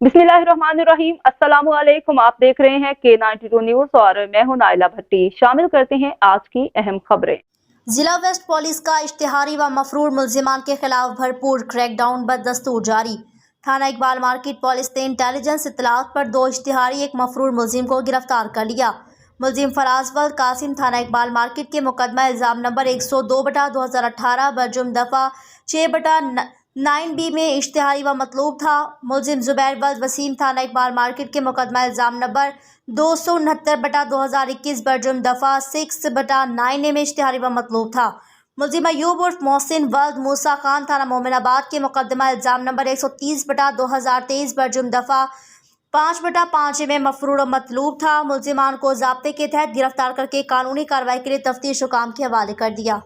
बिस्मिल्लाहिर्रहमानिर्रहीम। अस्सलामुअलैकुम। आप देख रहे हैं K92 न्यूज और मैं हूं नाइला भट्टी। शामिल करते हैं आज की अहम खबरें। जिला वेस्ट पुलिस का इश्तिहारी व मफरूर मुलजिमान के खिलाफ भरपूर क्रैकडाउन बदस्तूर जारी। थाना इकबाल मार्केट पुलिस ने इंटेलिजेंस इत्तलात पर 2 इश्तिहारी एक मफरूर मुलजिम को गिरफ्तार कर लिया। मुलजिम फराज वल्द कासिम थाना इकबाल मार्केट के मुकदमा इल्ज़ाम नंबर 102/2018 बरजुम दफ़ा 6/9B में इश्तिहारी व मतलूब था। मुलजिम जुबैर वल्द वसीम थाना इकबाल मार्केट के मुकदमा इल्ज़ाम नंबर 269/2021 बरजुम दफ़ा 6/9A में इश्तिहारी व मतलूब था। मुलजिम अयूब उर्फ मोहसिन वल्द मूसा खान थाना मोमिनाबाद के मुकदमा इल्ज़ाम नंबर 130/2023 बरजुम दफ़ा 5/5 में मफरूर और मतलूब था। मुलजिमान को ज़ाब्ते के तहत गिरफ्तार करके कानूनी कार्रवाई के लिए तफ्तीश हुकाम के हवाले कर दिया।